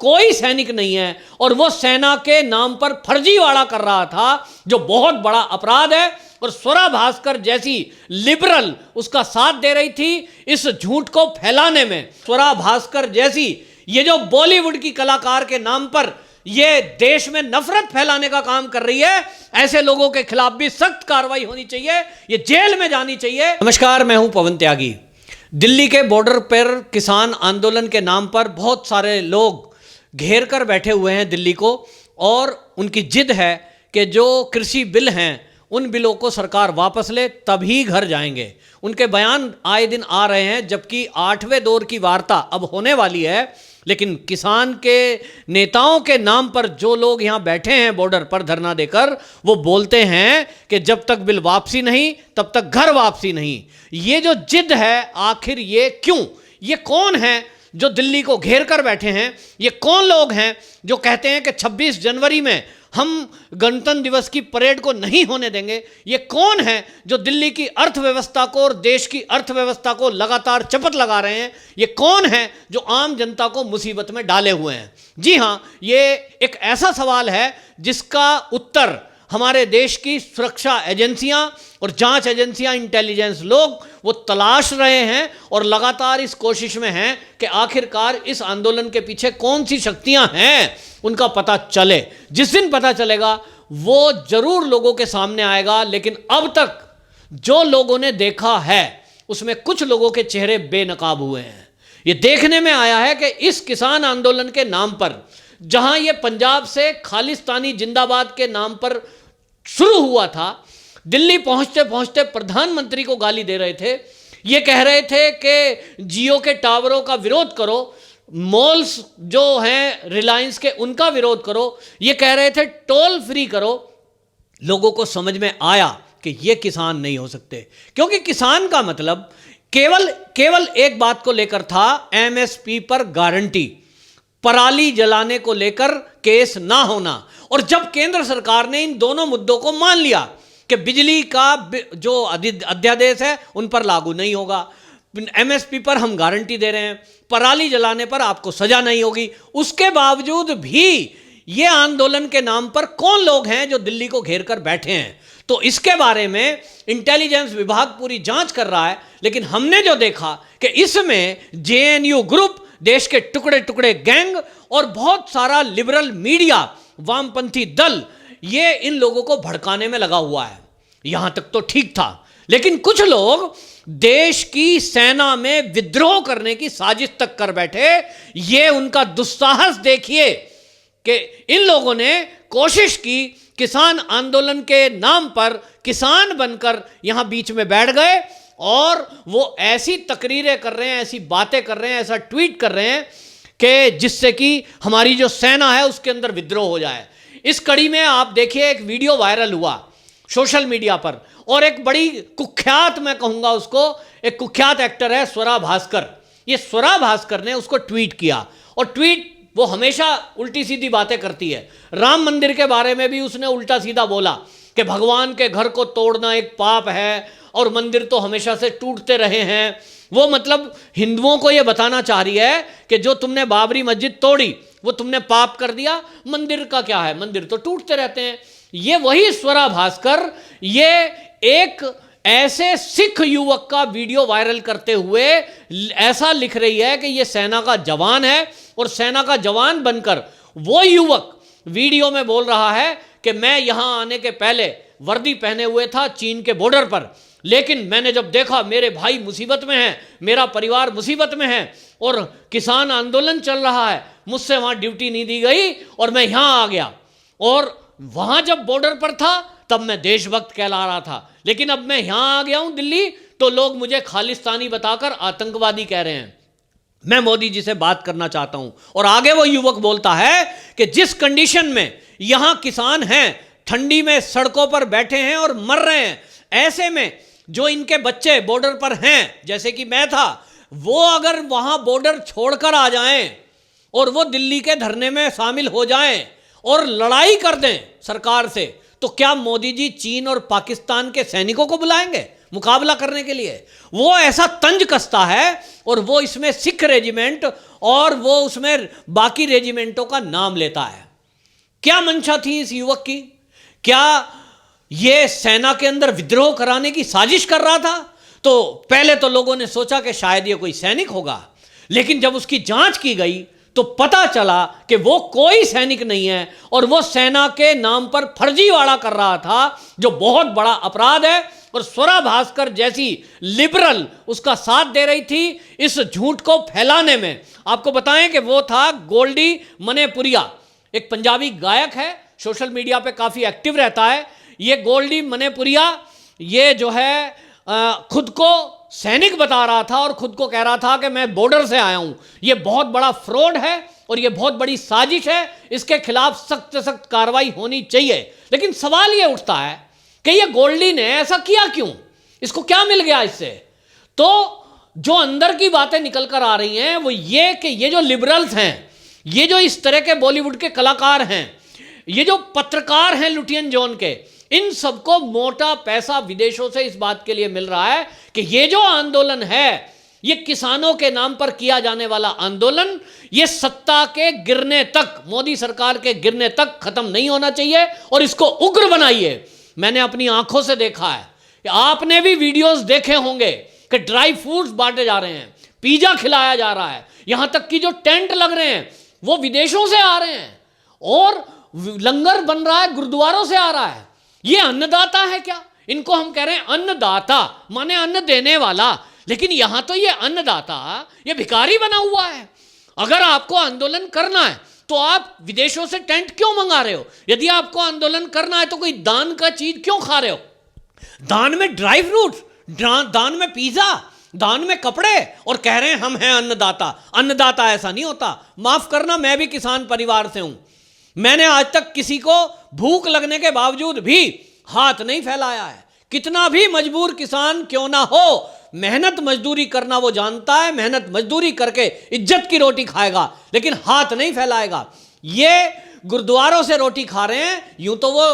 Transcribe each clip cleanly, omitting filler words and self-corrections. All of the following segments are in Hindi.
कोई सैनिक नहीं है और वो सेना के नाम पर फर्जीवाड़ा कर रहा था, जो बहुत बड़ा अपराध है। और स्वरा भास्कर जैसी लिबरल उसका साथ दे रही थी इस झूठ को फैलाने में। स्वरा भास्कर जैसी ये जो बॉलीवुड की कलाकार के नाम पर ये देश में नफरत फैलाने का काम कर रही है, ऐसे लोगों के खिलाफ भी सख्त कार्रवाई होनी चाहिए, ये जेल में जानी चाहिए। नमस्कार, मैं हूं पवन त्यागी। दिल्ली के बॉर्डर पर किसान आंदोलन के नाम पर बहुत सारे लोग घेर कर बैठे हुए हैं दिल्ली को, और उनकी जिद है कि जो कृषि बिल हैं उन बिलों को सरकार वापस ले, तभी घर जाएंगे। उनके बयान आए दिन आ रहे हैं, जबकि 8वें दौर की वार्ता अब होने वाली है। लेकिन किसान के नेताओं के नाम पर जो लोग यहाँ बैठे हैं बॉर्डर पर धरना देकर, वो बोलते हैं कि जब तक बिल वापसी नहीं तब तक घर वापसी नहीं। ये जो जिद है, आखिर ये क्यों? ये कौन है जो दिल्ली को घेर कर बैठे हैं? ये कौन लोग हैं जो कहते हैं कि 26 जनवरी में हम गणतंत्र दिवस की परेड को नहीं होने देंगे? ये कौन है जो दिल्ली की अर्थव्यवस्था को और देश की अर्थव्यवस्था को लगातार चपत लगा रहे हैं? ये कौन है जो आम जनता को मुसीबत में डाले हुए हैं? जी हाँ, ये एक ऐसा सवाल है जिसका उत्तर हमारे देश की सुरक्षा एजेंसियां और जांच एजेंसियां, इंटेलिजेंस लोग वो तलाश रहे हैं और लगातार इस कोशिश में हैं कि आखिरकार इस आंदोलन के पीछे कौन सी शक्तियां हैं, उनका पता चले। जिस दिन पता चलेगा वो जरूर लोगों के सामने आएगा। लेकिन अब तक जो लोगों ने देखा है उसमें कुछ लोगों के चेहरे बेनकाब हुए हैं। ये देखने में आया है कि इस किसान आंदोलन के नाम पर, जहां ये पंजाब से खालिस्तानी जिंदाबाद के नाम पर शुरू हुआ था, दिल्ली पहुंचते पहुंचते प्रधानमंत्री को गाली दे रहे थे। ये कह रहे थे कि जियो के टावरों का विरोध करो, मॉल्स जो हैं रिलायंस के उनका विरोध करो, ये कह रहे थे टोल फ्री करो। लोगों को समझ में आया कि ये किसान नहीं हो सकते, क्योंकि किसान का मतलब केवल एक बात को लेकर था, एमएसपी पर गारंटी, पराली जलाने को लेकर केस ना होना। और जब केंद्र सरकार ने इन दोनों मुद्दों को मान लिया कि बिजली का जो अध्यादेश है उन पर लागू नहीं होगा, एमएसपी पर हम गारंटी दे रहे हैं, पराली जलाने पर आपको सजा नहीं होगी, उसके बावजूद भी ये आंदोलन के नाम पर कौन लोग हैं जो दिल्ली को घेर कर बैठे हैं? तो इसके बारे में इंटेलिजेंस विभाग पूरी जांच कर रहा है। लेकिन हमने जो देखा कि इसमें जेएनयू ग्रुप, देश के टुकड़े टुकड़े गैंग और बहुत सारा लिबरल मीडिया, वामपंथी दल, ये इन लोगों को भड़काने में लगा हुआ है। यहां तक तो ठीक था, लेकिन कुछ लोग देश की सेना में विद्रोह करने की साजिश तक कर बैठे। ये उनका दुस्साहस देखिए कि इन लोगों ने कोशिश की, किसान आंदोलन के नाम पर किसान बनकर यहां बीच में बैठ गए और वो ऐसी तकरीरें कर रहे हैं, ऐसी बातें कर रहे हैं, ऐसा ट्वीट कर रहे हैं कि जिससे कि हमारी जो सेना है उसके अंदर विद्रोह हो जाए। इस कड़ी में आप देखिए, एक वीडियो वायरल हुआ सोशल मीडिया पर, और एक बड़ी कुख्यात, मैं कहूंगा उसको, एक कुख्यात एक्टर है स्वरा भास्कर। ये स्वरा भास्कर ने उसको ट्वीट किया, और ट्वीट वो हमेशा उल्टी सीधी बातें करती है। राम मंदिर के बारे में भी उसने उल्टा सीधा बोला कि भगवान के घर को तोड़ना एक पाप है और मंदिर तो हमेशा से टूटते रहे हैं। वो मतलब हिंदुओं को ये बताना चाह रही है कि जो तुमने बाबरी मस्जिद तोड़ी वो तुमने पाप कर दिया, मंदिर का क्या है, मंदिर तो टूटते रहते हैं। ये वही स्वरा भास्कर ये एक ऐसे सिख युवक का वीडियो वायरल करते हुए ऐसा लिख रही है कि ये सेना का जवान है, और सेना का जवान बनकर वो युवक वीडियो में बोल रहा है कि मैं यहां आने के पहले वर्दी पहने हुए था चीन के बॉर्डर पर, लेकिन मैंने जब देखा मेरे भाई मुसीबत में हैं, मेरा परिवार मुसीबत में है और किसान आंदोलन चल रहा है, मुझसे वहां ड्यूटी नहीं दी गई और मैं यहां आ गया। और वहां जब बॉर्डर पर था तब मैं देशभक्त कहला रहा था, लेकिन अब मैं यहां आ गया हूं दिल्ली तो लोग मुझे खालिस्तानी बताकर आतंकवादी कह रहे हैं। मैं मोदी जी से बात करना चाहता हूं। और आगे वो युवक बोलता है कि जिस कंडीशन में यहां किसान हैं, ठंडी में सड़कों पर बैठे हैं और मर रहे हैं, ऐसे में जो इनके बच्चे बॉर्डर पर हैं, जैसे कि मैं था, वो अगर वहां बॉर्डर छोड़कर आ जाएं और वो दिल्ली के धरने में शामिल हो जाएं और लड़ाई कर दें सरकार से, तो क्या मोदी जी चीन और पाकिस्तान के सैनिकों को बुलाएंगे? मुकाबला करने के लिए। वो ऐसा तंज कसता है और वो इसमें सिख रेजिमेंट और वो उसमें बाकी रेजिमेंटों का नाम लेता है। क्या मंशा थी इस युवक की? क्या ये सेना के अंदर विद्रोह कराने की साजिश कर रहा था? तो पहले तो लोगों ने सोचा कि शायद ये कोई सैनिक होगा, लेकिन जब उसकी जांच की गई तो पता चला कि वो कोई सैनिक नहीं है और वो सेना के नाम पर फर्जीवाड़ा कर रहा था, जो बहुत बड़ा अपराध है। और स्वरा भास्कर जैसी लिबरल उसका साथ दे रही थी इस झूठ को फैलाने में। आपको बताएं कि वो था गोल्डी मनेपुरिया, एक पंजाबी गायक है, सोशल मीडिया पे काफ़ी एक्टिव रहता है। ये गोल्डी मनेपुरिया ये जो है खुद को सैनिक बता रहा था और खुद को कह रहा था कि मैं बॉर्डर से आया हूं। ये बहुत बड़ा फ्रॉड है और ये बहुत बड़ी साजिश है, इसके खिलाफ सख्त सख्त कार्रवाई होनी चाहिए। लेकिन सवाल ये उठता है कि ये गोल्डी ने ऐसा किया क्यों? इसको क्या मिल गया इससे? तो जो अंदर की बातें निकल कर आ रही हैं वो ये कि ये जो लिबरल्स हैं, ये जो इस तरह के बॉलीवुड के कलाकार हैं, ये जो पत्रकार हैं लुटियन जोन के, इन सबको मोटा पैसा विदेशों से इस बात के लिए मिल रहा है कि ये जो आंदोलन है, ये किसानों के नाम पर किया जाने वाला आंदोलन, ये सत्ता के गिरने तक, मोदी सरकार के गिरने तक खत्म नहीं होना चाहिए और इसको उग्र बनाइए। मैंने अपनी आंखों से देखा है, आपने भी वीडियोस देखे होंगे कि ड्राई फ्रूट्स बांटे जा रहे हैं, पिज्जा खिलाया जा रहा है, यहां तक कि जो टेंट लग रहे हैं वो विदेशों से आ रहे हैं और लंगर बन रहा है गुरुद्वारों से आ रहा है। ये अन्नदाता है क्या? इनको हम कह रहे हैं अन्नदाता, माने अन्न देने वाला, लेकिन यहां तो ये अन्नदाता, ये भिखारी बना हुआ है। अगर आपको आंदोलन करना है तो आप विदेशों से टेंट क्यों मंगा रहे हो? यदि आपको आंदोलन करना है तो कोई दान का चीज क्यों खा रहे हो? दान में ड्राई फ्रूट, दान में पिज्जा, दान में कपड़े, और कह रहे हैं हम हैं अन्नदाता। अन्नदाता ऐसा नहीं होता। माफ करना, मैं भी किसान परिवार से हूं। मैंने आज तक किसी को भूख लगने के बावजूद भी हाथ नहीं फैलाया है। कितना भी मजबूर किसान क्यों ना हो, मेहनत मजदूरी करना वो जानता है, मेहनत मजदूरी करके इज्जत की रोटी खाएगा, लेकिन हाथ नहीं फैलाएगा। ये गुरुद्वारों से रोटी खा रहे हैं, यूं तो वो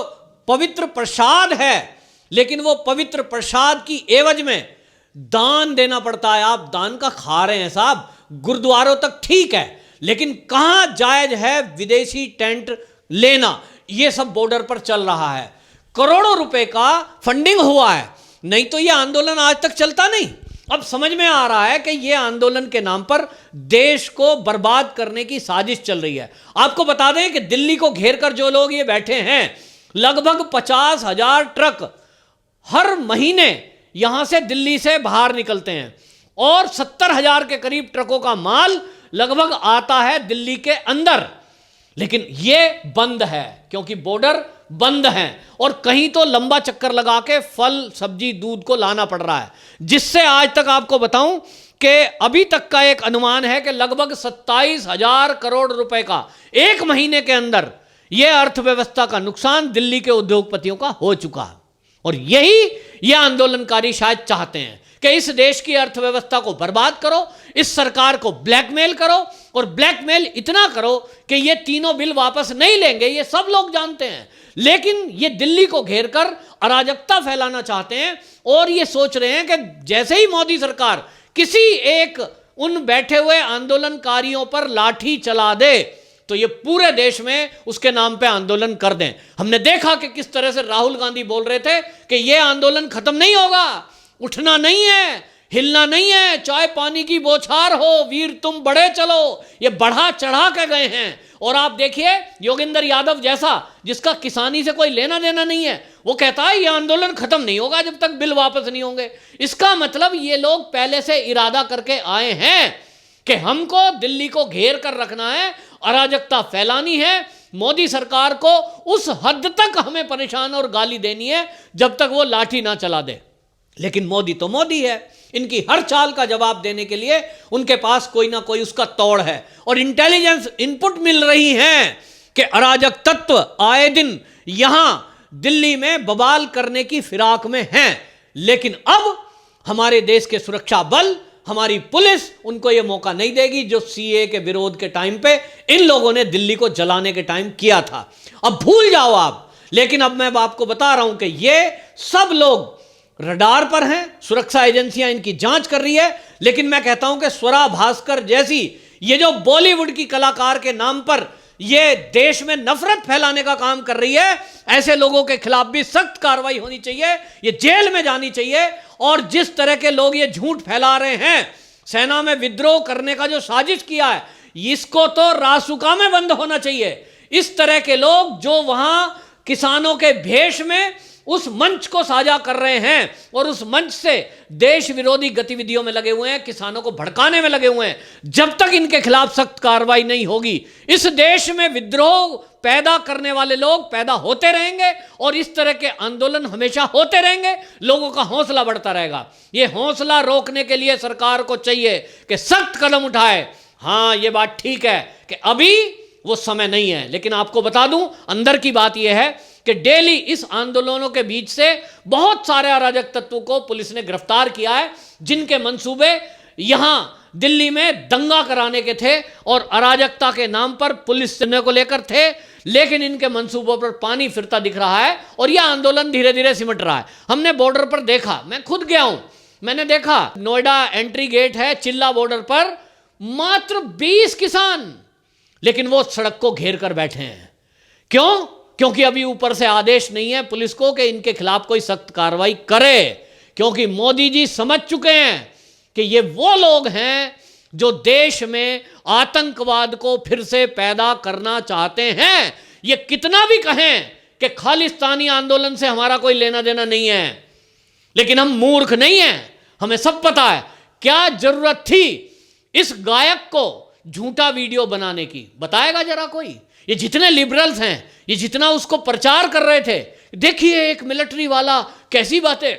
पवित्र प्रसाद है, लेकिन वो पवित्र प्रसाद की एवज में दान देना पड़ता है। आप दान का खा रहे हैं साहब, गुरुद्वारों तक ठीक है, लेकिन कहां जायज है विदेशी टेंट लेना? ये सब बॉर्डर पर चल रहा है, करोड़ों रुपए का फंडिंग हुआ है, नहीं तो ये आंदोलन आज तक चलता नहीं। अब समझ में आ रहा है कि ये आंदोलन के नाम पर देश को बर्बाद करने की साजिश चल रही है। आपको बता दें कि दिल्ली को घेर कर जो लोग ये बैठे हैं, लगभग 50,000 ट्रक हर महीने यहां से दिल्ली से बाहर निकलते हैं और 70,000 के करीब ट्रकों का माल लगभग आता है दिल्ली के अंदर। लेकिन ये बंद है क्योंकि बॉर्डर बंद है और कहीं तो लंबा चक्कर लगा के फल सब्जी दूध को लाना पड़ रहा है, जिससे आज तक आपको बताऊं कि अभी तक का एक अनुमान है कि लगभग 27,000 करोड़ रुपए का एक महीने के अंदर यह अर्थव्यवस्था का नुकसान दिल्ली के उद्योगपतियों का हो चुका है। और यही ये आंदोलनकारी शायद चाहते हैं कि इस देश की अर्थव्यवस्था को बर्बाद करो, इस सरकार को ब्लैकमेल करो, और ब्लैकमेल इतना करो कि ये तीनों बिल वापस नहीं लेंगे, ये सब लोग जानते हैं। लेकिन ये दिल्ली को घेरकर अराजकता फैलाना चाहते हैं और ये सोच रहे हैं कि जैसे ही मोदी सरकार किसी एक उन बैठे हुए आंदोलनकारियों पर लाठी चला दे तो ये पूरे देश में उसके नाम पे आंदोलन कर दें। हमने देखा कि किस तरह से राहुल गांधी बोल रहे थे कि ये आंदोलन खत्म नहीं होगा, उठना नहीं है, हिलना नहीं है, चाहे पानी की बौछार हो, वीर तुम बढ़े चलो। ये बढ़ा चढ़ा के गए हैं। और आप देखिए योगेंद्र यादव जैसा, जिसका किसानी से कोई लेना देना नहीं है, वो कहता है ये आंदोलन खत्म नहीं होगा जब तक बिल वापस नहीं होंगे। इसका मतलब ये लोग पहले से इरादा करके आए हैं कि हमको दिल्ली को घेर कर रखना है, अराजकता फैलानी है, मोदी सरकार को उस हद तक हमें परेशान और गाली देनी है जब तक वो लाठी ना चला दे। लेकिन मोदी तो मोदी है, इनकी हर चाल का जवाब देने के लिए उनके पास कोई ना कोई उसका तोड़ है। और इंटेलिजेंस इनपुट मिल रही है कि अराजक तत्व आए दिन यहां दिल्ली में बवाल करने की फिराक में हैं। लेकिन अब हमारे देश के सुरक्षा बल, हमारी पुलिस उनको यह मौका नहीं देगी जो सीए के विरोध के टाइम पे इन लोगों ने दिल्ली को जलाने के टाइम किया था। अब भूल जाओ आप। लेकिन अब मैं आपको बता रहा हूं कि ये सब लोग रडार पर हैं, सुरक्षा एजेंसियां इनकी जांच कर रही है। लेकिन मैं कहता हूं कि स्वरा भास्कर जैसी ये जो बॉलीवुड की कलाकार के नाम पर ये देश में नफरत फैलाने का काम कर रही है, ऐसे लोगों के खिलाफ भी सख्त कार्रवाई होनी चाहिए, ये जेल में जानी चाहिए। और जिस तरह के लोग ये झूठ फैला रहे हैं, सेना में विद्रोह करने का जो साजिश किया है, इसको तो रासुका में बंद होना चाहिए। इस तरह के लोग जो वहां किसानों के भेष में उस मंच को साझा कर रहे हैं और उस मंच से देश विरोधी गतिविधियों में लगे हुए हैं, किसानों को भड़काने में लगे हुए हैं, जब तक इनके खिलाफ सख्त कार्रवाई नहीं होगी, इस देश में विद्रोह पैदा करने वाले लोग पैदा होते रहेंगे और इस तरह के आंदोलन हमेशा होते रहेंगे। लोगों का हौसला बढ़ता रहेगा। ये हौसला रोकने के लिए सरकार को चाहिए कि सख्त कदम उठाए। हाँ, ये बात ठीक है कि अभी वो समय नहीं है, लेकिन आपको बता दूं, अंदर की बात यह है कि डेली इस आंदोलनों के बीच से बहुत सारे अराजक तत्वों को पुलिस ने गिरफ्तार किया है, जिनके मंसूबे यहां दिल्ली में दंगा कराने के थे और अराजकता के नाम पर पुलिस को लेकर थे। लेकिन इनके मंसूबों पर पानी फिरता दिख रहा है और यह आंदोलन धीरे धीरे सिमट रहा है। हमने बॉर्डर पर देखा, मैं खुद गया हूं, मैंने देखा नोएडा एंट्री गेट है, चिल्ला बॉर्डर पर मात्र 20 किसान, लेकिन वो सड़क को घेर कर बैठे हैं। क्यों? क्योंकि अभी ऊपर से आदेश नहीं है पुलिस को कि इनके खिलाफ कोई सख्त कार्रवाई करे, क्योंकि मोदी जी समझ चुके हैं कि ये वो लोग हैं जो देश में आतंकवाद को फिर से पैदा करना चाहते हैं। ये कितना भी कहें कि खालिस्तानी आंदोलन से हमारा कोई लेना देना नहीं है, लेकिन हम मूर्ख नहीं हैं, हमें सब पता है क्या जरूरत थी इस गायक को झूठा वीडियो बनाने की। बताएगा जरा कोई? ये जितने लिबरल्स हैं, ये जितना उसको प्रचार कर रहे थे, देखिए एक मिलिट्री वाला कैसी बातें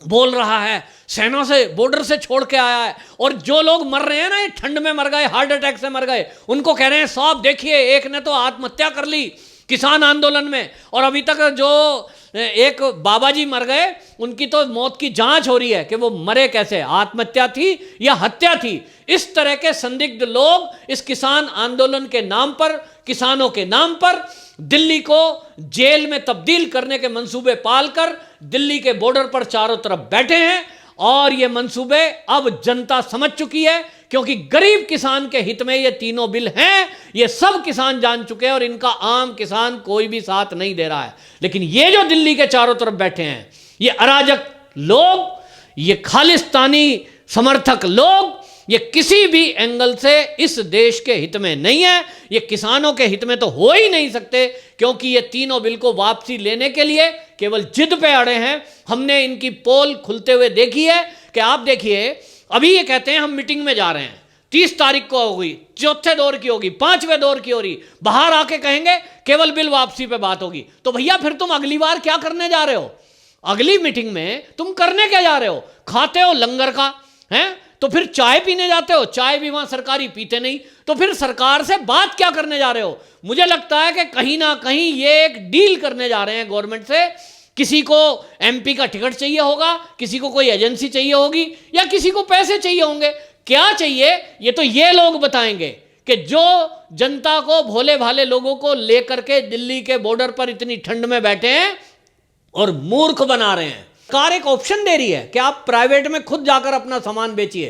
बोल रहा है, सेना से बॉर्डर से छोड़ के आया है, और जो लोग मर रहे हैं ना, ये ठंड में मर गए, हार्ट अटैक से मर गए, उनको कह रहे हैं साहब देखिए एक ने तो आत्महत्या कर ली किसान आंदोलन में, और अभी तक जो एक बाबा जी मर गए उनकी तो मौत की जांच हो रही है कि वो मरे कैसे, आत्महत्या थी या हत्या थी। इस तरह के संदिग्ध लोग इस किसान आंदोलन के नाम पर, किसानों के नाम पर दिल्ली को जेल में तब्दील करने के मंसूबे पालकर दिल्ली के बॉर्डर पर चारों तरफ बैठे हैं। और ये मंसूबे अब जनता समझ चुकी है, क्योंकि गरीब किसान के हित में ये तीनों बिल हैं, ये सब किसान जान चुके हैं और इनका आम किसान कोई भी साथ नहीं दे रहा है। लेकिन ये जो दिल्ली के चारों तरफ बैठे हैं, ये अराजक लोग, ये खालिस्तानी समर्थक लोग, ये किसी भी एंगल से इस देश के हित में नहीं है, ये किसानों के हित में तो हो ही नहीं सकते, क्योंकि ये तीनों बिल को वापसी लेने के लिए केवल जिद पे अड़े हैं। हमने इनकी पोल खुलते हुए देखी है कि आप देखिए, अभी ये कहते हैं हम मीटिंग में जा रहे हैं, 30 तारीख को होगी, चौथे दौर की होगी, 5वें दौर की हो रही, बाहर आके कहेंगे केवल बिल वापसी पे बात होगी। तो भैया फिर तुम अगली बार क्या करने जा रहे हो? अगली मीटिंग में तुम करने क्या जा रहे हो? खाते हो लंगर का, हैं? तो फिर चाय पीने जाते हो, चाय भी वहां सरकारी पीते नहीं, तो फिर सरकार से बात क्या करने जा रहे हो? मुझे लगता है कि कहीं ना कहीं ये एक डील करने जा रहे हैं गवर्नमेंट से। किसी को एमपी का टिकट चाहिए होगा, किसी को कोई एजेंसी चाहिए होगी, या किसी को पैसे चाहिए होंगे। क्या चाहिए ये तो ये लोग बताएंगे कि जो जनता को, भोले भाले लोगों को लेकर के दिल्ली के बॉर्डर पर इतनी ठंड में बैठे हैं और मूर्ख बना रहे हैं। सरकार एक ऑप्शन दे रही है कि आप प्राइवेट में खुद जाकर अपना सामान बेचिए,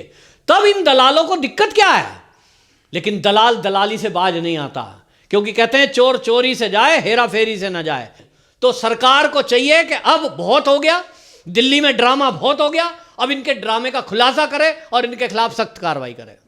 तब इन दलालों को दिक्कत क्या है? लेकिन दलाल दलाली से बाज नहीं आता, क्योंकि कहते हैं चोर चोरी से जाए, हेरा फेरी से न जाए। तो सरकार को चाहिए कि अब बहुत हो गया, दिल्ली में ड्रामा बहुत हो गया, अब इनके ड्रामे का खुलासा करे और इनके खिलाफ सख्त कार्रवाई करे।